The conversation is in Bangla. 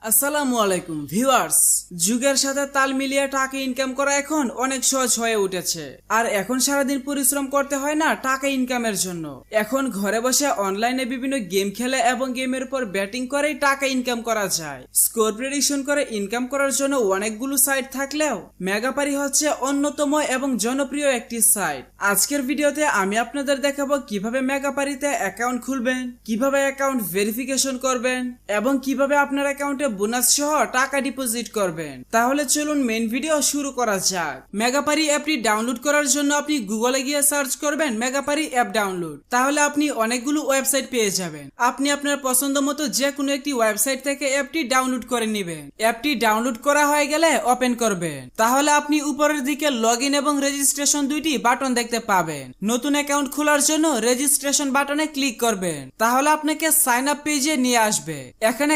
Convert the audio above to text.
আসসালামু আলাইকুম ভিউয়ার্স, যুগের সাথে তাল মিলিয়ে টাকা ইনকাম করা এখন অনেক সহজ হয়ে উঠেছে। আর এখন সারাদিন পরিশ্রম করতে হয় না টাকা ইনকামের জন্য। এখন ঘরে বসে অনলাইনে বিভিন্ন গেম খেলে এবং গেমের উপর ব্যাটিং করেই টাকা ইনকাম করা যায়। স্কোর প্রেডিকশন করে ইনকাম করার জন্য অনেকগুলো সাইট থাকলেও মেগাপারি হচ্ছে অন্যতম এবং জনপ্রিয় একটি সাইট। আজকের ভিডিওতে আমি আপনাদের দেখাবো কিভাবে মেগাপারিতে অ্যাকাউন্ট খুলবেন, কিভাবে অ্যাকাউন্ট ভেরিফিকেশন করবেন এবং কিভাবে আপনার অ্যাকাউন্টে বোনাস সহ টাকা ডিপোজিট করবেন। তাহলে চলুন মেইন ভিডিও শুরু করা যাক। মেগাপারি অ্যাপটি ডাউনলোড করার জন্য আপনি গুগলে গিয়ে সার্চ করবেন মেগাপারি অ্যাপ ডাউনলোড। তাহলে আপনি অনেকগুলো ওয়েবসাইট পেয়ে যাবেন। আপনি আপনার পছন্দ মতো যে কোনো একটি ওয়েবসাইট থেকে অ্যাপটি ডাউনলোড করে নেবেন। অ্যাপটি ডাউনলোড করা হয়ে গেলে ওপেন করবেন। তাহলে আপনি উপরের দিকে লগইন এবং রেজিস্ট্রেশন দুইটি বাটন দেখতে পাবেন। নতুন অ্যাকাউন্ট খোলার জন্য রেজিস্ট্রেশন বাটনে ক্লিক করবেন। তাহলে আপনাকে সাইন আপ পেজে নিয়ে আসবে। এখানে